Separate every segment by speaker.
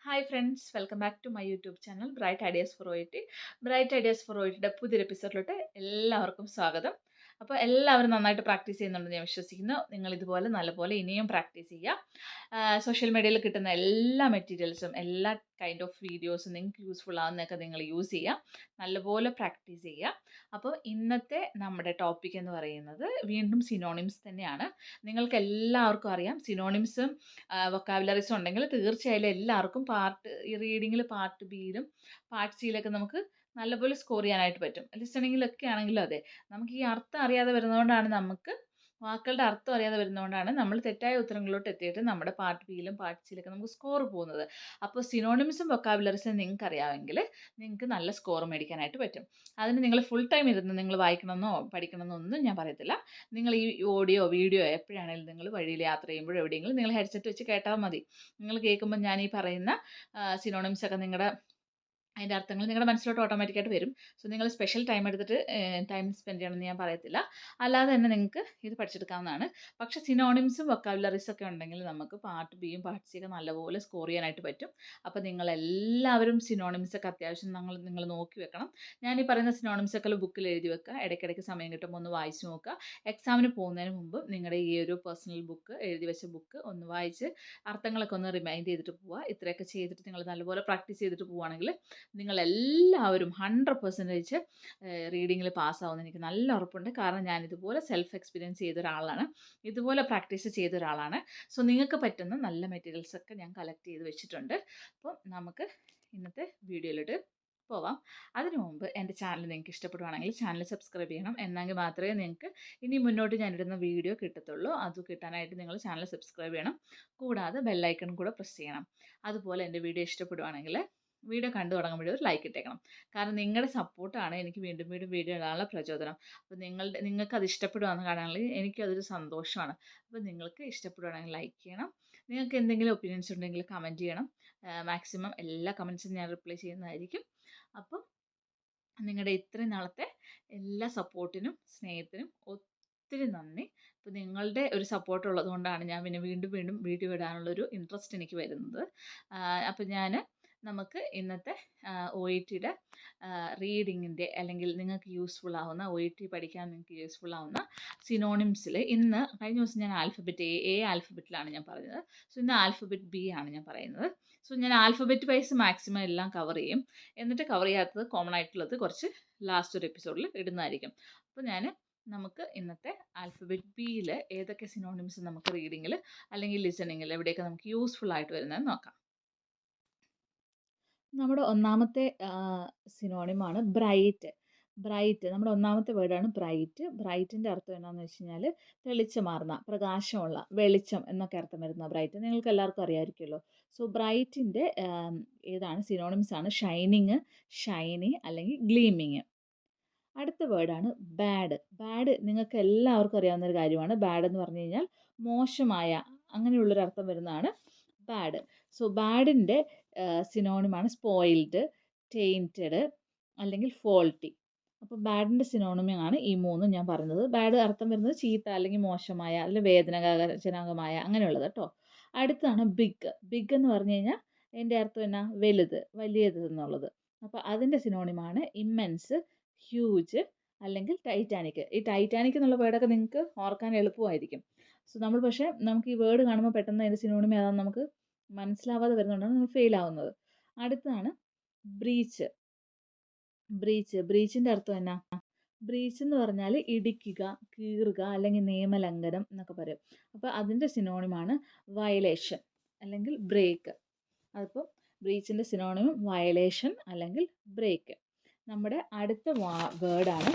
Speaker 1: Hi friends, welcome back to my YouTube channel bright ideas for O bright ideas for ഒയുടെ പുതിയൊരു എപ്പിസോഡിലോട്ട് എല്ലാവർക്കും സ്വാഗതം. അപ്പോൾ എല്ലാവരും നന്നായിട്ട് പ്രാക്ടീസ് ചെയ്യുന്നുണ്ടെന്ന് ഞാൻ വിശ്വസിക്കുന്നു. നിങ്ങൾ ഇതുപോലെ നല്ലപോലെ ഇനിയും പ്രാക്ടീസ് ചെയ്യുക. സോഷ്യൽ മീഡിയയിൽ കിട്ടുന്ന എല്ലാ മെറ്റീരിയൽസും എല്ലാ കൈൻഡ് ഓഫ് വീഡിയോസും നിങ്ങൾക്ക് യൂസ്ഫുൾ ആവുന്നതൊക്കെ നിങ്ങൾ യൂസ് ചെയ്യുക, നല്ലപോലെ പ്രാക്ടീസ് ചെയ്യുക. അപ്പോൾ ഇന്നത്തെ നമ്മുടെ ടോപ്പിക് എന്ന് പറയുന്നത് വീണ്ടും സിനോണിംസ് തന്നെയാണ്. നിങ്ങൾക്ക് എല്ലാവർക്കും അറിയാം, സിനോണിംസും വൊക്കാബുലറീസും ഉണ്ടെങ്കിൽ തീർച്ചയായും എല്ലാവർക്കും ഈ റീഡിങ്ങിൽ പാർട്ട് ബിയിലും പാർട്ട് സിയിലൊക്കെ നമുക്ക് നല്ലപോലെ സ്കോർ ചെയ്യാനായിട്ട് പറ്റും. ലിസണിങ്ങിലൊക്കെ ആണെങ്കിലും അതെ, നമുക്ക് ഈ അർത്ഥം അറിയാതെ വരുന്നതുകൊണ്ടാണ് വാക്കുകളുടെ അർത്ഥം അറിയാതെ വരുന്നതുകൊണ്ടാണ് നമ്മൾ തെറ്റായ ഉത്തരങ്ങളിലോട്ട് എത്തിയിട്ട് നമ്മുടെ പാർട്ട് ബിയിലും പാർട്ട് സിയിലൊക്കെ നമുക്ക് സ്കോർ പോകുന്നത്. അപ്പോൾ സിനോണിംസും വൊക്കാബുലറീസും നിങ്ങൾക്ക് അറിയാമെങ്കിൽ നിങ്ങൾക്ക് നല്ല സ്കോർ മേടിക്കാനായിട്ട് പറ്റും. അതിന് നിങ്ങൾ ഫുൾ ടൈം ഇരുന്ന് നിങ്ങൾ വായിക്കണമെന്നോ പഠിക്കണമെന്നോ ഒന്നും ഞാൻ പറയത്തില്ല. നിങ്ങൾ ഈ ഓഡിയോ വീഡിയോ എപ്പോഴാണെങ്കിലും നിങ്ങൾ വഴിയിൽ യാത്ര ചെയ്യുമ്പോഴോ എവിടെയെങ്കിലും നിങ്ങൾ ഹെഡ്സെറ്റ് വെച്ച് കേട്ടാൽ മതി. നിങ്ങൾ കേൾക്കുമ്പോൾ ഞാൻ ഈ പറയുന്ന സിനോണിംസ് ഒക്കെ അതിൻ്റെ അർത്ഥങ്ങൾ നിങ്ങളുടെ മനസ്സിലോട്ട് ഓട്ടോമാറ്റിക്കായിട്ട് വരും. സോ നിങ്ങൾ സ്പെഷ്യൽ ടൈം എടുത്തിട്ട് ടൈം സ്പെൻഡ് ചെയ്യണമെന്ന് ഞാൻ പറയത്തില്ല. അല്ലാതെ തന്നെ നിങ്ങൾക്ക് ഇത് പഠിച്ചെടുക്കാവുന്നതാണ്. പക്ഷേ സിനോണിംസും വൊക്കാബുലറീസും ഒക്കെ ഉണ്ടെങ്കിൽ നമുക്ക് പാർട്ട് ബിയും പാർട്ട് സിയൊക്കെ നല്ലപോലെ സ്കോർ ചെയ്യാനായിട്ട് പറ്റും. അപ്പോൾ നിങ്ങളെല്ലാവരും സിനോണിംസൊക്കെ അത്യാവശ്യം നിങ്ങൾ നോക്കി വെക്കണം. ഞാൻ ഈ പറയുന്ന സിനോണിംസൊക്കെ ബുക്കിൽ എഴുതി വെക്കുക. ഇടയ്ക്കിടയ്ക്ക് സമയം കിട്ടുമ്പോൾ ഒന്ന് വായിച്ച് നോക്കുക. എക്സാമിന് പോകുന്നതിന് മുമ്പ് നിങ്ങളുടെ ഈ ഒരു പേഴ്സണൽ ബുക്ക്, എഴുതി വെച്ച ബുക്ക് ഒന്ന് വായിച്ച് അർത്ഥങ്ങളൊക്കെ ഒന്ന് റിമൈൻഡ് ചെയ്തിട്ട് പോവുക. ഇത്രയൊക്കെ ചെയ്തിട്ട് നിങ്ങൾ നല്ലപോലെ പ്രാക്ടീസ് ചെയ്തിട്ട് പോവുകയാണെങ്കിൽ നിങ്ങളെല്ലാവരും 100% റീഡിങ്ങിൽ പാസ്സാവുമെന്ന് എനിക്ക് നല്ല ഉറപ്പുണ്ട്. കാരണം ഞാൻ ഇതുപോലെ സെൽഫ് എക്സ്പീരിയൻസ് ചെയ്ത ഒരാളാണ്, ഇതുപോലെ പ്രാക്ടീസ് ചെയ്ത ഒരാളാണ്. സോ നിങ്ങൾക്ക് പറ്റുന്ന നല്ല മെറ്റീരിയൽസൊക്കെ ഞാൻ കളക്ട് ചെയ്ത് വെച്ചിട്ടുണ്ട്. അപ്പോൾ നമുക്ക് ഇന്നത്തെ വീഡിയോയിലോട്ട് പോവാം. അതിനു മുമ്പ് എൻ്റെ ചാനൽ നിങ്ങൾക്ക് ഇഷ്ടപ്പെടുവാണെങ്കിൽ ചാനൽ സബ്സ്ക്രൈബ് ചെയ്യണം. എന്നെങ്കിൽ മാത്രമേ നിങ്ങൾക്ക് ഇനി മുന്നോട്ട് ഞാനിടുന്ന വീഡിയോ കിട്ടത്തുള്ളൂ. അത് കിട്ടാനായിട്ട് നിങ്ങൾ ചാനൽ സബ്സ്ക്രൈബ് ചെയ്യണം. കൂടാതെ ബെല്ലൈക്കൺ കൂടെ പ്രസ് ചെയ്യണം. അതുപോലെ എൻ്റെ വീഡിയോ ഇഷ്ടപ്പെടുവാണെങ്കിൽ വീഡിയോ കണ്ടു തുടങ്ങുമ്പോഴേ ഒരു ലൈക്ക് ഇട്ടേക്കണം. കാരണം നിങ്ങളുടെ സപ്പോർട്ടാണ് എനിക്ക് വീണ്ടും വീണ്ടും വീഡിയോ ഇടാനുള്ള പ്രചോദനം. അപ്പോൾ നിങ്ങൾക്ക് അത് ഇഷ്ടപ്പെടുകയെന്ന് കാണുകയാണെങ്കിൽ എനിക്കതൊരു സന്തോഷമാണ്. അപ്പോൾ നിങ്ങൾക്ക് ഇഷ്ടപ്പെടുകയാണെങ്കിൽ ലൈക്ക് ചെയ്യണം. നിങ്ങൾക്ക് എന്തെങ്കിലും ഒപ്പീനിയൻസ് ഉണ്ടെങ്കിൽ കമൻറ്റ് ചെയ്യണം. മാക്സിമം എല്ലാ കമൻറ്റ്സും ഞാൻ റിപ്ലൈ ചെയ്യുന്നതായിരിക്കും. അപ്പം നിങ്ങളുടെ ഇത്രയും നാളത്തെ എല്ലാ സപ്പോർട്ടിനും സ്നേഹത്തിനും ഒത്തിരി നന്ദി. അപ്പോൾ നിങ്ങളുടെ ഒരു സപ്പോർട്ട് ഉള്ളത് കൊണ്ടാണ് ഞാൻ പിന്നെ വീണ്ടും വീണ്ടും വീഡിയോ ഇടാനുള്ളൊരു ഇൻട്രസ്റ്റ് എനിക്ക് വരുന്നത്. അപ്പോൾ നമുക്ക് ഇന്നത്തെ OETയുടെ റീഡിങ്ങിൻ്റെ അല്ലെങ്കിൽ നിങ്ങൾക്ക് യൂസ്ഫുൾ ആവുന്ന OET പഠിക്കാൻ നിങ്ങൾക്ക് യൂസ്ഫുൾ ആവുന്ന സിനോണിംസിൽ കഴിഞ്ഞ ദിവസം ഞാൻ ആൽഫബറ്റ് എ ആൽഫബറ്റിലാണ് ഞാൻ പറഞ്ഞത്. സോ ഇന്ന് ആൽഫബറ്റ് ബി ആണ് ഞാൻ പറയുന്നത്. സോ ഞാൻ ആൽഫബറ്റ് വൈസ് മാക്സിമം എല്ലാം കവർ ചെയ്യും. എന്നിട്ട് കവർ ചെയ്യാത്തത് കോമൺ ആയിട്ടുള്ളത് കുറച്ച് ലാസ്റ്റ് ഒരു എപ്പിസോഡിൽ ഇടുന്നതായിരിക്കും. അപ്പോൾ നമുക്ക് ഇന്നത്തെ ആൽഫബറ്റ് ബിയിൽ ഏതൊക്കെ സിനോണിംസ് നമുക്ക് റീഡിങ്ങിൽ അല്ലെങ്കിൽ ലിസണിങ്ങിൽ എവിടെയൊക്കെ നമുക്ക് യൂസ്ഫുൾ ആയിട്ട് വരുന്നത് നോക്കാം. നമ്മുടെ ഒന്നാമത്തെ സിനോണിമാണ് ബ്രൈറ്റ്. നമ്മുടെ ഒന്നാമത്തെ വേർഡാണ് ബ്രൈറ്റ്. ബ്രൈറ്റിൻ്റെ അർത്ഥം എന്താണെന്ന് വെച്ച് കഴിഞ്ഞാൽ തെളിച്ചമാർന്ന, പ്രകാശമുള്ള, വെളിച്ചം എന്നൊക്കെ അർത്ഥം വരുന്ന ബ്രൈറ്റ്. നിങ്ങൾക്ക് എല്ലാവർക്കും അറിയാമായിരിക്കുമല്ലോ. സോ ബ്രൈറ്റിൻ്റെ സിനോണിംസ് ആണ് ഷൈനിങ്, ഷൈനി അല്ലെങ്കിൽ ഗ്ലീമിങ്. അടുത്ത വേർഡാണ് ബാഡ്. നിങ്ങൾക്ക് എല്ലാവർക്കും അറിയാവുന്നൊരു കാര്യമാണ്. ബാഡ് എന്ന് പറഞ്ഞു കഴിഞ്ഞാൽ മോശമായ, അങ്ങനെയുള്ളൊരു അർത്ഥം വരുന്നതാണ് ബാഡ്. സോ ബാഡിൻ്റെ സിനോണിമാണ് സ്പോയിൽഡ്, ടെയിൻറ്റഡ് അല്ലെങ്കിൽ ഫോൾട്ടി. അപ്പോൾ ബാഡിൻ്റെ സിനോണിമാണ് ഈ മൂന്നും ഞാൻ പറഞ്ഞത്. ബാഡ് അർത്ഥം വരുന്നത് ചീത്ത അല്ലെങ്കിൽ മോശമായ അല്ലെങ്കിൽ വേദനാജനകമായ അങ്ങനെയുള്ളത് കേട്ടോ. അടുത്താണ് ബിഗ് എന്ന് പറഞ്ഞു കഴിഞ്ഞാൽ അതിൻ്റെ അർത്ഥം എന്നാ വലുത്, വലിയത് എന്നുള്ളത്. അപ്പോൾ അതിൻ്റെ സിനോണിമാണ് ഇമ്മെൻസ്, ഹ്യൂജ് അല്ലെങ്കിൽ ടൈറ്റാനിക്. ഈ ടൈറ്റാനിക് എന്നുള്ള വേർഡൊക്കെ നിങ്ങൾക്ക് ഓർക്കാൻ എളുപ്പമായിരിക്കും. സോ നമുക്ക് ഈ വേർഡ് കാണുമ്പോൾ പെട്ടെന്ന് അതിൻ്റെ സിനോണിം ഏതാണെന്ന് നമുക്ക് മനസ്സിലാവാതെ വരുന്നതുകൊണ്ടാണ് നമ്മൾ ഫെയിൽ ആവുന്നത്. അടുത്താണ് ബ്രീച്ചിൻ്റെ അർത്ഥം എന്നാ? ബ്രീച്ച് എന്ന് പറഞ്ഞാൽ ഇടിക്കുക, കീറുക അല്ലെങ്കിൽ നിയമലംഘനം എന്നൊക്കെ പറയും. അപ്പോൾ അതിൻ്റെ സിനോണിമാണ് വയലേഷൻ അല്ലെങ്കിൽ ബ്രേക്ക്. അതിപ്പോൾ ബ്രീച്ചിൻ്റെ സിനോണിമും വയലേഷൻ അല്ലെങ്കിൽ ബ്രേക്ക്. നമ്മുടെ അടുത്ത വേർഡാണ്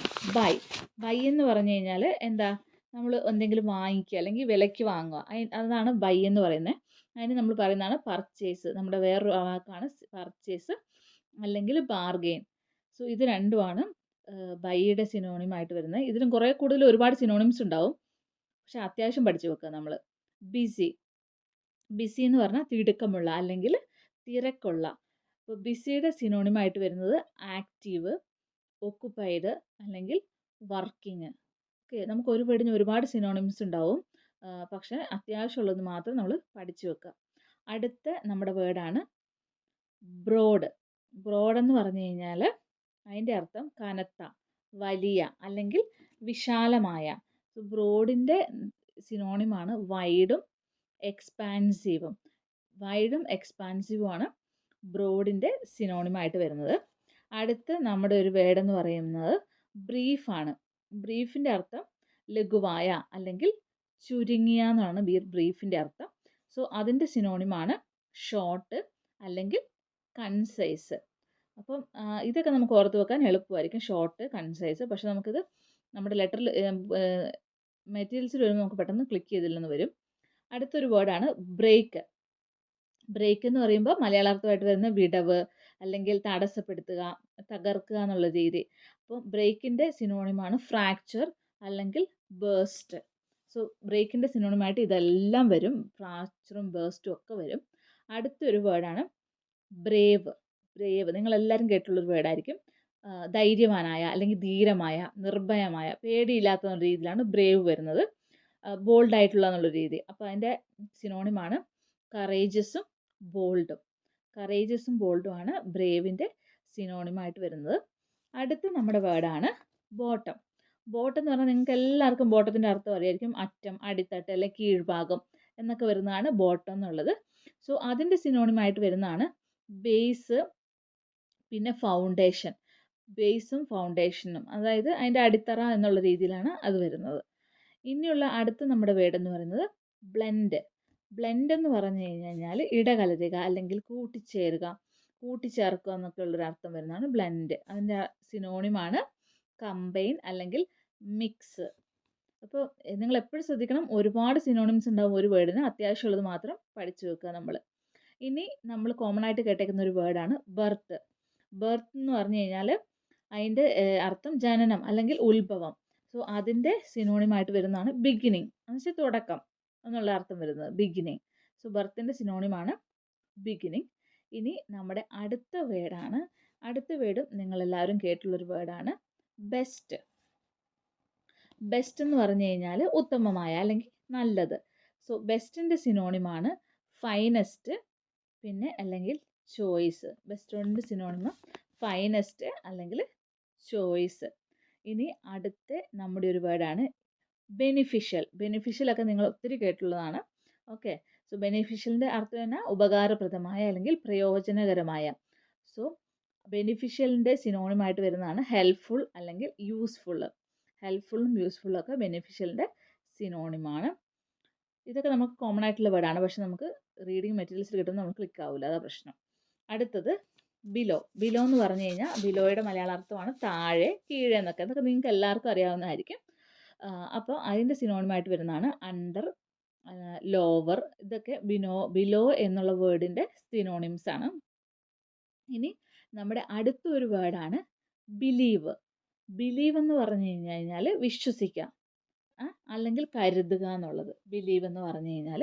Speaker 1: ബൈ എന്ന് പറഞ്ഞു കഴിഞ്ഞാൽ എന്താ? നമ്മൾ എന്തെങ്കിലും വാങ്ങിക്കുക അല്ലെങ്കിൽ വിലയ്ക്ക് വാങ്ങുക, അതാണ് ബൈ എന്ന് പറയുന്നത്. അതിന് നമ്മൾ പറയുന്നതാണ് പർച്ചേസ്. നമ്മുടെ വേറൊരു വാക്കാണ് പർച്ചേസ് അല്ലെങ്കിൽ ബാർഗെയിൻ. സോ ഇത് രണ്ടുമാണ് ബൈയുടെ സിനോണിമായിട്ട് വരുന്നത്. ഇതിലും കുറേ കൂടുതൽ ഒരുപാട് സിനോണിംസ് ഉണ്ടാവും, പക്ഷെ അത്യാവശ്യം പഠിച്ചു വെക്കുക നമ്മൾ. ബിസി എന്ന് പറഞ്ഞാൽ തിടുക്കമുള്ള അല്ലെങ്കിൽ തിരക്കുള്ള. അപ്പോൾ ബിസിയുടെ സിനോണിമായിട്ട് വരുന്നത് ആക്റ്റീവ്, ഒക്കുപ്പൈഡ് അല്ലെങ്കിൽ വർക്കിംഗ്. ഓക്കെ, നമുക്ക് ഒരു വേർഡിന് ഒരുപാട് സിനോണിംസ് ഉണ്ടാവും, പക്ഷേ അത്യാവശ്യമുള്ളത് മാത്രം നമ്മൾ പഠിച്ചു വെക്കുക. അടുത്ത നമ്മുടെ വേർഡാണ് ബ്രോഡ്. ബ്രോഡ് എന്ന് പറഞ്ഞു കഴിഞ്ഞാൽ അതിൻ്റെ അർത്ഥം കനത്ത, വലിയ അല്ലെങ്കിൽ വിശാലമായ. ബ്രോഡിൻ്റെ സിനോണിമാണ് വൈഡും എക്സ്പാൻസീവും. വൈഡും എക്സ്പാൻസീവുമാണ് ബ്രോഡിൻ്റെ സിനോണിമായിട്ട് വരുന്നത്. അടുത്ത് നമ്മുടെ ഒരു വേർഡ് എന്ന് പറയുന്നത് ബ്രീഫാണ്. ബ്രീഫിൻ്റെ അർത്ഥം ലഘുവായ അല്ലെങ്കിൽ ചുരുങ്ങിയ എന്നാണ് ബ്രീഫിൻ്റെ അർത്ഥം. സോ അതിൻ്റെ സിനോണിമാണ് ഷോർട്ട് അല്ലെങ്കിൽ കൺസൈസ്. അപ്പം ഇതൊക്കെ നമുക്ക് ഓർത്ത് വെക്കാൻ എളുപ്പമായിരിക്കും, ഷോർട്ട്, കൺസൈസ്. പക്ഷെ നമുക്കിത് നമ്മുടെ ലെറ്ററിൽ മെറ്റീരിയൽസിൽ വരുമ്പോൾ നമുക്ക് പെട്ടെന്ന് ക്ലിക്ക് ചെയ്തില്ലെന്ന് വരും. അടുത്തൊരു വേർഡാണ് ബ്രേക്ക്. ബ്രേക്ക് എന്ന് പറയുമ്പോൾ മലയാളാർത്ഥമായിട്ട് വരുന്ന വിടവ് അല്ലെങ്കിൽ തടസ്സപ്പെടുത്തുക, തകർക്കുക എന്നുള്ള രീതി. അപ്പോൾ ബ്രേക്കിൻ്റെ സിനോണിമാണ് ഫ്രാക്ചർ അല്ലെങ്കിൽ ബേസ്റ്റ്. സോ ബ്രേക്കിൻ്റെ സിനോണിമായിട്ട് ഇതെല്ലാം വരും, ഫ്രാക്ചറും ബേസ്റ്റും ഒക്കെ വരും. അടുത്തൊരു വേർഡാണ് ബ്രേവ്. ബ്രേവ് നിങ്ങളെല്ലാവരും കേട്ടുള്ളൊരു വേർഡായിരിക്കും. ധൈര്യവാനായ അല്ലെങ്കിൽ ധീരമായ, നിർഭയമായ, പേടിയില്ലാത്ത രീതിയിലാണ് ബ്രേവ് വരുന്നത്. ബോൾഡായിട്ടുള്ള എന്നുള്ള രീതി. അപ്പോൾ അതിൻ്റെ സിനോണിമാണ് കറേജസും ബോൾഡും. കറേജസും ബോൾഡും ആണ് ബ്രേവിൻ്റെ സിനോണിമായിട്ട് വരുന്നത്. അടുത്ത് നമ്മുടെ വേർഡാണ് ബോട്ടം. ബോട്ടം എന്ന് പറഞ്ഞാൽ നിങ്ങൾക്ക് എല്ലാവർക്കും ബോട്ടത്തിൻ്റെ അർത്ഥം അറിയായിരിക്കും. അറ്റം, അടിത്തട്ട് അല്ലെങ്കിൽ കീഴ്ഭാഗം എന്നൊക്കെ വരുന്നതാണ് ബോട്ടം എന്നുള്ളത്. സോ അതിൻ്റെ സിനോണിമായിട്ട് വരുന്നതാണ് ബേസ്, പിന്നെ ഫൗണ്ടേഷൻ. ബേസും ഫൗണ്ടേഷനും, അതായത് അതിൻ്റെ അടിത്തറ എന്നുള്ള രീതിയിലാണ് അത് വരുന്നത്. ഇനിയുള്ള അടുത്ത നമ്മുടെ വേർഡ് എന്ന് പറയുന്നത് ബ്ലെൻഡ്. ബ്ലെൻഡ് എന്ന് പറഞ്ഞു കഴിഞ്ഞാൽ ഇടകലരുക അല്ലെങ്കിൽ കൂട്ടിച്ചേരുക, കൂട്ടിച്ചേർക്കുക എന്നൊക്കെ ഉള്ളൊരു അർത്ഥം വരുന്നതാണ് ബ്ലെൻഡ്. അതിൻ്റെ സിനോണിമാണ് കമ്പൈൻ അല്ലെങ്കിൽ മിക്സ്. അപ്പോൾ നിങ്ങൾ എപ്പോഴും ശ്രദ്ധിക്കണം, ഒരുപാട് സിനോണിംസ് ഉണ്ടാവും ഒരു വേർഡിന്, അത്യാവശ്യമുള്ളത് മാത്രം പഠിച്ചു വെക്കുക നമ്മൾ. ഇനി നമ്മൾ കോമൺ ആയിട്ട് കേട്ടേക്കുന്ന ഒരു വേർഡാണ് ബർത്ത്. ബർത്ത് എന്ന് പറഞ്ഞു കഴിഞ്ഞാൽ അതിൻ്റെ അർത്ഥം ജനനം അല്ലെങ്കിൽ ഉത്ഭവം. സോ അതിൻ്റെ സിനോണിമായിട്ട് വരുന്നതാണ് ബിഗിനിങ്, എന്ന് വെച്ചാൽ തുടക്കം എന്നുള്ള അർത്ഥം വരുന്നത് ബിഗിനിങ്. സോ ബർത്തിൻ്റെ സിനോണിമാണ് ബിഗിനിങ്. ഇനി നമ്മുടെ അടുത്ത വേർഡാണ്, അടുത്ത വേർഡും നിങ്ങളെല്ലാവരും കേട്ടുള്ളൊരു വേർഡാണ് ബെസ്റ്റ്. ബെസ്റ്റ് എന്ന് പറഞ്ഞു കഴിഞ്ഞാൽ ഉത്തമമായ അല്ലെങ്കിൽ നല്ലത്. സോ ബെസ്റ്റിൻ്റെ സിനോണിമാണ് ഫൈനസ്റ്റ് പിന്നെ അല്ലെങ്കിൽ ചോയ്സ്. ബെസ്റ്റിൻ്റെ സിനോണിമ ഫൈനസ്റ്റ് അല്ലെങ്കിൽ ചോയ്സ്. ഇനി അടുത്ത നമ്മുടെ ഒരു വേർഡാണ് ബെനിഫിഷ്യൽ. ബെനിഫിഷ്യലൊക്കെ നിങ്ങൾ ഒത്തിരി കേട്ടുള്ളതാണ്. ഓക്കെ, സോ ബെനിഫിഷ്യലിൻ്റെ അർത്ഥം തന്നെ ഉപകാരപ്രദമായ അല്ലെങ്കിൽ പ്രയോജനകരമായ. സോ ബെനിഫിഷ്യലിൻ്റെ സിനോണിമായിട്ട് വരുന്നതാണ് ഹെൽപ്ഫുൾ അല്ലെങ്കിൽ യൂസ്ഫുൾ. ഹെൽപ്ഫുള്ളും യൂസ്ഫുള്ളും ഒക്കെ ബെനിഫിഷ്യലിൻ്റെ സിനോണിമാണ്. ഇതൊക്കെ നമുക്ക് കോമൺ ആയിട്ടുള്ള വേർഡാണ്, പക്ഷെ നമുക്ക് റീഡിങ് മെറ്റീരിയൽസിൽ കിട്ടുമ്പോൾ നമുക്ക് ക്ലിക്ക് ആവില്ല, അതാ പ്രശ്നം. അടുത്തത് ബിലോ. ബിലോ എന്ന് പറഞ്ഞു കഴിഞ്ഞാൽ ബിലോയുടെ മലയാളാർത്ഥമാണ് താഴെ, കീഴെ എന്നൊക്കെ. അതൊക്കെ നിങ്ങൾക്ക് എല്ലാവർക്കും അറിയാവുന്നതായിരിക്കും. അപ്പോൾ അതിൻ്റെ സിനോണിമായിട്ട് വരുന്നതാണ് അണ്ടർ, ലോവർ. ഇതൊക്കെ ബിലോ എന്നുള്ള വേർഡിൻ്റെ സിനോണിംസ് ആണ്. ഇനി നമ്മുടെ അടുത്ത ഒരു വേർഡാണ് ബിലീവ്. ബിലീവ് എന്ന് പറഞ്ഞു കഴിഞ്ഞാൽ വിശ്വസിക്കുക അല്ലെങ്കിൽ കരുതുക എന്നുള്ളത്. ബിലീവ് എന്ന് പറഞ്ഞു കഴിഞ്ഞാൽ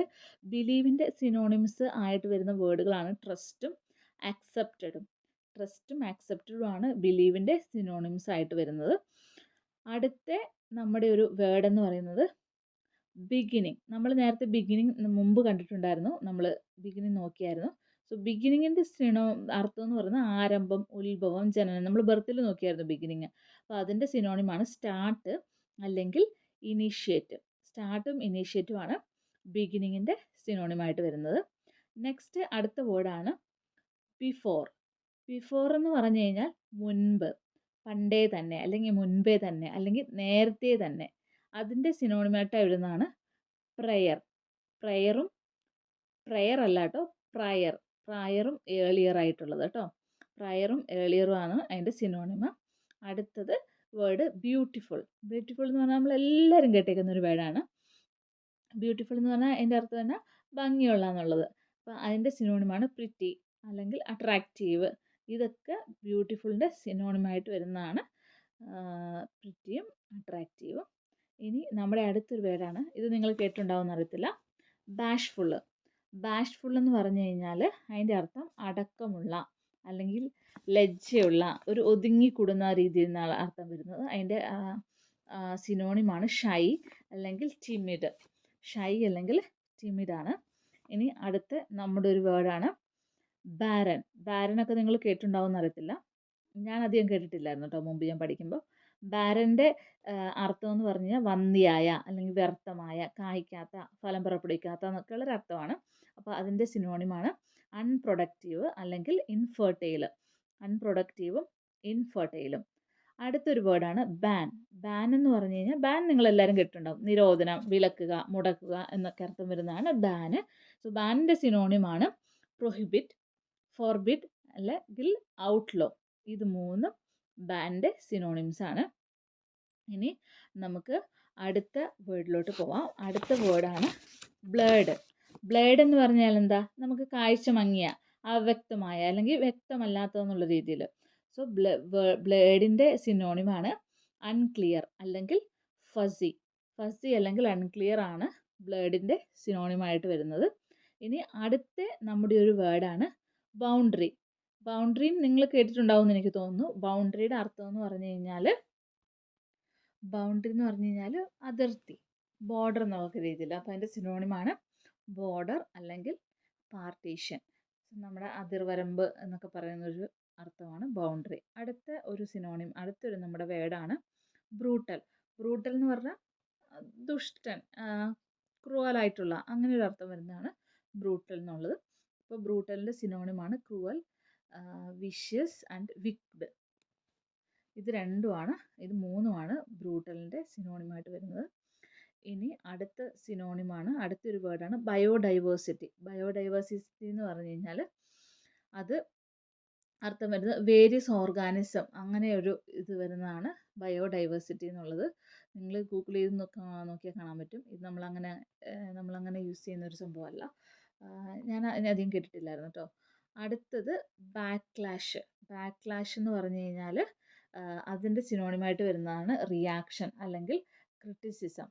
Speaker 1: ബിലീവിൻ്റെ സിനോണിംസ് ആയിട്ട് വരുന്ന വേർഡുകളാണ് ട്രസ്റ്റും അക്സെപ്റ്റഡും. ട്രസ്റ്റും അക്സെപ്റ്റഡും ആണ് ബിലീവിൻ്റെ സിനോണിംസ് ആയിട്ട് വരുന്നത്. അടുത്ത നമ്മുടെ ഒരു വേർഡ് എന്ന് പറയുന്നത് ബിഗിനിങ്. നമ്മൾ നേരത്തെ ബിഗിനിങ് മുമ്പ് കണ്ടിട്ടുണ്ടായിരുന്നു, നമ്മൾ ബിഗിനിങ് നോക്കിയായിരുന്നു. സോ ബിഗിനിങ്ങിൻ്റെ അർത്ഥം എന്ന് പറയുന്നത് ആരംഭം, ഉത്ഭവം, ജനനം. നമ്മൾ ബർത്തിൽ നോക്കിയായിരുന്നു ബിഗിനിങ്. അപ്പോൾ അതിൻ്റെ സിനോണിമാണ് സ്റ്റാർട്ട് അല്ലെങ്കിൽ ഇനീഷ്യേറ്റ്. സ്റ്റാർട്ടും ഇനീഷ്യേറ്റും ആണ് ബിഗിനിങ്ങിൻ്റെ സിനോണിമായിട്ട് വരുന്നത്. നെക്സ്റ്റ് അടുത്ത വേർഡാണ് ബിഫോർ. ബിഫോർ എന്ന് പറഞ്ഞു കഴിഞ്ഞാൽ മുൻപ്, പണ്ടേ തന്നെ അല്ലെങ്കിൽ മുൻപേ തന്നെ അല്ലെങ്കിൽ നേരത്തെ തന്നെ. അതിൻ്റെ സിനോണിമായിട്ട് വരുന്നതാണ് പ്രയർ. പ്രയറും പ്രയർ അല്ല കേട്ടോ, പ്രയർ. പ്രയറും ഏർലിയർ ആയിട്ടുള്ളത് കേട്ടോ. പ്രയറും ഏർലിയറും ആണ് അതിൻ്റെ സിനോണിമ. അടുത്തത് വേർഡ് ബ്യൂട്ടിഫുൾ. ബ്യൂട്ടിഫുൾ എന്ന് പറഞ്ഞാൽ നമ്മളെല്ലാവരും കേട്ടേക്കുന്ന ഒരു വേർഡാണ്. ബ്യൂട്ടിഫുൾ എന്ന് പറഞ്ഞാൽ അതിൻ്റെ അർത്ഥം തന്നെ ഭംഗിയുള്ള എന്നുള്ളത്. അപ്പോൾ അതിൻ്റെ സിനോണിമാണ് പ്രിറ്റി അല്ലെങ്കിൽ അട്രാക്റ്റീവ്. ഇതൊക്കെ ബ്യൂട്ടിഫുളിൻ്റെ സിനോണിമായിട്ട് വരുന്നതാണ്, പ്രിറ്റിയും അട്രാക്റ്റീവും. ഇനി നമ്മുടെ അടുത്തൊരു വേർഡാണ്, ഇത് നിങ്ങൾ കേട്ടിട്ടുണ്ടാവുമെന്ന് അറിയത്തില്ല, ബാഷ്ഫുള്ള്. ബാഷ്ഫുൾ എന്ന് പറഞ്ഞു കഴിഞ്ഞാൽ അതിൻ്റെ അർത്ഥം അടക്കമുള്ള അല്ലെങ്കിൽ ലജ്ജയുള്ള, ഒരു ഒതുങ്ങിക്കൂടുന്ന രീതിയിൽ നിന്നാണ് അർത്ഥം വരുന്നത്. അതിൻ്റെ സിനോണിമാണ് ഷൈ അല്ലെങ്കിൽ ടിമിഡ്. ഷൈ അല്ലെങ്കിൽ ടിമിഡാണ്. ഇനി അടുത്ത നമ്മുടെ ഒരു വേർഡാണ് ബാരൻ. ബാരനൊക്കെ നിങ്ങൾ കേട്ടിട്ടുണ്ടാവുമെന്ന് അറിയത്തില്ല. ഞാൻ അധികം കേട്ടിട്ടില്ലായിരുന്നു കേട്ടോ മുമ്പ് ഞാൻ പഠിക്കുമ്പോൾ. ബാരൻ്റെ അർത്ഥം എന്ന് പറഞ്ഞാൽ വന്ധ്യയായ അല്ലെങ്കിൽ വ്യർത്ഥമായ, കായ്ക്കാത്ത, ഫലം പുറപ്പെടുവിക്കാത്ത എന്നൊക്കെയുള്ളൊരു അർത്ഥമാണ്. അപ്പോൾ അതിൻ്റെ സിനോണിമാണ് അൺപ്രൊഡക്റ്റീവ് അല്ലെങ്കിൽ ഇൻഫെർട്ടൈൽ. അൺപ്രൊഡക്റ്റീവും ഇൻഫെർട്ടൈലും. അടുത്തൊരു വേർഡാണ് ബാൻ. ബാൻ എന്ന് പറഞ്ഞു കഴിഞ്ഞാൽ ബാൻ നിങ്ങളെല്ലാവരും കേട്ടിട്ടുണ്ടാവും. നിരോധനം, വിലക്കുക, മുടക്കുക എന്നൊക്കെ അർത്ഥം വരുന്നതാണ് ബാന്. സോ ബാനിൻ്റെ സിനോണിമാണ് പ്രൊഹിബിറ്റ്, ഫോർബിഡ് അല്ലെങ്കിൽ ഔട്ട്ലോ. ഇത് മൂന്നും ബാൻ്റെ സിനോണിംസ് ആണ്. ഇനി നമുക്ക് അടുത്ത വേർഡിലോട്ട് പോവാം. അടുത്ത വേർഡാണ് ബ്ലേഡ്. ബ്ലേഡ് എന്ന് പറഞ്ഞാൽ എന്താ? നമുക്ക് കാഴ്ച മങ്ങിയ, അവ്യക്തമായ അല്ലെങ്കിൽ വ്യക്തമല്ലാത്തതെന്നുള്ള രീതിയിൽ. സോ ബ്ലേഡിൻ്റെ സിനോണിമാണ് അൺക്ലിയർ അല്ലെങ്കിൽ ഫസി. ഫസി അല്ലെങ്കിൽ അൺക്ലിയർ ആണ് ബ്ലേഡിൻ്റെ സിനോണിമായിട്ട് വരുന്നത്. ഇനി അടുത്ത നമ്മുടെ ഒരു വേർഡാണ് ബൗണ്ടറി. ബൗണ്ടറിയും നിങ്ങൾ കേട്ടിട്ടുണ്ടാവും എന്ന് എനിക്ക് തോന്നുന്നു. ബൗണ്ടറിയുടെ അർത്ഥം എന്ന് പറഞ്ഞു കഴിഞ്ഞാൽ അതിർത്തി, ബോർഡർ എന്നൊക്കെ രീതിയിൽ. അപ്പോൾ അതിൻ്റെ സിനോണിമാണ് ബോർഡർ അല്ലെങ്കിൽ പാർട്ടീഷൻ. നമ്മുടെ അതിർവരമ്പ് എന്നൊക്കെ പറയുന്നൊരു അർത്ഥമാണ് ബൗണ്ടറി. അടുത്ത ഒരു സിനോണിം, അടുത്തൊരു നമ്മുടെ വേർഡാണ് ബ്രൂട്ടൽ. ബ്രൂട്ടൽ എന്ന് പറഞ്ഞാൽ ദുഷ്ടൻ, ക്രൂവലായിട്ടുള്ള അങ്ങനെ ഒരു അർത്ഥം വരുന്നതാണ് ബ്രൂട്ടൽ എന്നുള്ളത്. അപ്പോൾ ബ്രൂട്ടലിൻ്റെ സിനോണിമാണ് ക്രൂവൽ, വിഷ്യസ് ആൻഡ് വിക്ഡ്. ഇത് മൂന്നുമാണ് ബ്രൂട്ടലിൻ്റെ സിനോണിമായിട്ട് വരുന്നത്. ഇനി അടുത്ത സിനോണിമാണ്, അടുത്തൊരു വേർഡാണ് ബയോഡൈവേഴ്സിറ്റി. ബയോഡൈവേഴ്സിറ്റി എന്ന് പറഞ്ഞു കഴിഞ്ഞാൽ അത് അർത്ഥം വരുന്നത് വേരിയസ് ഓർഗാനിസം, അങ്ങനെ ഒരു ഇത് വരുന്നതാണ് ബയോഡൈവേഴ്സിറ്റി എന്നുള്ളത്. നിങ്ങൾ ഗൂഗിൾ ചെയ്ത് നോക്കിയാൽ കാണാൻ പറ്റും. ഇത് നമ്മളങ്ങനെ യൂസ് ചെയ്യുന്ന ഒരു സംഭവമല്ല. ഞാൻ അതിനധികം കേട്ടിട്ടില്ലായിരുന്നു കേട്ടോ. അടുത്തത് ബാക്ക്ലാഷ്. ബാക്ക്ലാഷ് എന്ന് പറഞ്ഞു കഴിഞ്ഞാൽ അതിൻ്റെ സിനോണിമായിട്ട് വരുന്നതാണ് റിയാക്ഷൻ അല്ലെങ്കിൽ ക്രിറ്റിസിസം.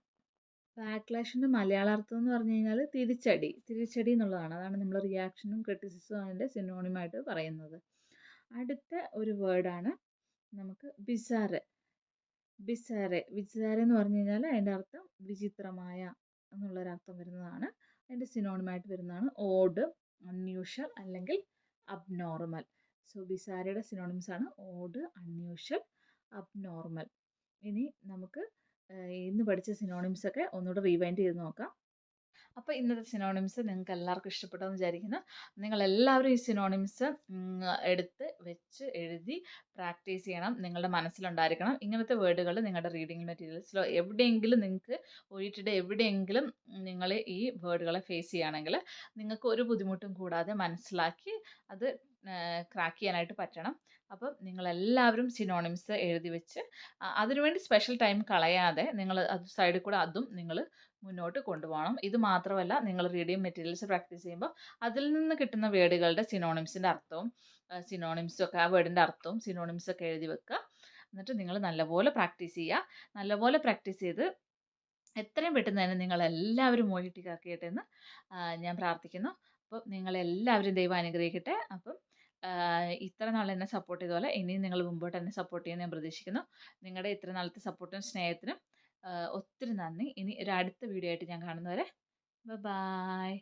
Speaker 1: ബാക്ക്ലാഷിൻ്റെ മലയാളാർത്ഥം എന്ന് പറഞ്ഞു കഴിഞ്ഞാൽ തിരിച്ചടി എന്നുള്ളതാണ്. അതാണ് നമ്മൾ റിയാക്ഷനും ക്രിറ്റിസിസവും അതിൻ്റെ സിനോണിമായിട്ട് പറയുന്നത്. അടുത്ത ഒരു വേർഡാണ് നമുക്ക് ബിസാറ്. ബിസാറെ എന്ന് പറഞ്ഞു കഴിഞ്ഞാൽ അതിൻ്റെ അർത്ഥം വിചിത്രമായ എന്നുള്ളൊരർത്ഥം വരുന്നതാണ്. അതിൻ്റെ സിനോണിമായിട്ട് വരുന്നതാണ് ഓഡ്, അൺയൂഷ്വൽ അല്ലെങ്കിൽ അബ്നോർമൽ. സോ ബിസാരയുടെ സിനോണിംസ് ആണ് ഓഡ്, അൺയൂഷ്വൽ, അബ്നോർമൽ. ഇനി നമുക്ക് ഇന്ന് പഠിച്ച സിനോണിംസ് ഒക്കെ ഒന്നുകൂടെ റീവൈൻഡ് ചെയ്ത് നോക്കാം. അപ്പോൾ ഇന്നത്തെ സിനോണിംസ് നിങ്ങൾക്ക് എല്ലാവർക്കും ഇഷ്ടപ്പെട്ടെന്ന് വിചാരിക്കുന്നു. നിങ്ങളെല്ലാവരും ഈ സിനോണിംസ് എടുത്ത് വെച്ച് എഴുതി പ്രാക്ടീസ് ചെയ്യണം. നിങ്ങളുടെ മനസ്സിലുണ്ടായിരിക്കണം. ഇങ്ങനത്തെ വേർഡുകൾ നിങ്ങളുടെ റീഡിംഗ് മെറ്റീരിയൽസിലോ എവിടെയെങ്കിലും നിങ്ങൾക്ക് ഒഴിച്ചിട്ട് എവിടെയെങ്കിലും നിങ്ങൾ ഈ വേർഡുകളെ ഫേസ് ചെയ്യുകയാണെങ്കിൽ നിങ്ങൾക്ക് ഒരു ബുദ്ധിമുട്ടും കൂടാതെ മനസ്സിലാക്കി അത് ക്രാക്ക് ചെയ്യാനായിട്ട് പറ്റണം. അപ്പം നിങ്ങളെല്ലാവരും സിനോണിംസ് എഴുതി വെച്ച് അതിനുവേണ്ടി സ്പെഷ്യൽ ടൈം കളയാതെ നിങ്ങൾ അത് സൈഡിൽ കൂടെ അതും നിങ്ങൾ മുന്നോട്ട് കൊണ്ടുപോകണം. ഇത് മാത്രമല്ല, നിങ്ങൾ റീഡിംഗ് മെറ്റീരിയൽസ് പ്രാക്ടീസ് ചെയ്യുമ്പോൾ അതിൽ നിന്ന് കിട്ടുന്ന വേർഡുകളുടെ സിനോണിംസിൻ്റെ അർത്ഥവും സിനോണിംസൊക്കെ ആ വേർഡിൻ്റെ അർത്ഥവും സിനോണിംസൊക്കെ എഴുതി വെക്കുക. എന്നിട്ട് നിങ്ങൾ നല്ലപോലെ പ്രാക്ടീസ് ചെയ്യുക. നല്ലപോലെ പ്രാക്ടീസ് ചെയ്ത് എത്രയും പെട്ടെന്ന് തന്നെ നിങ്ങളെല്ലാവരും മോഹിറ്റിക്കാക്കിയിട്ട് എന്ന് ഞാൻ പ്രാർത്ഥിക്കുന്നു. അപ്പോൾ നിങ്ങളെല്ലാവരും ദൈവം അനുഗ്രഹിക്കട്ടെ. അപ്പം ഇത്ര നാൾ എന്നെ സപ്പോർട്ട് ചെയ്ത പോലെ ഇനിയും നിങ്ങൾ മുമ്പോട്ട് എന്നെ സപ്പോർട്ട് ചെയ്യുമെന്ന് ഞാൻ പ്രതീക്ഷിക്കുന്നു. നിങ്ങളുടെ ഇത്ര നാളത്തെ സപ്പോർട്ടിനും സ്നേഹത്തിനും ഒത്തിരി നന്ദി. ഇനി ഒരു അടുത്ത വീഡിയോ ആയിട്ട് ഞാൻ കാണുന്നവരെ ബൈ.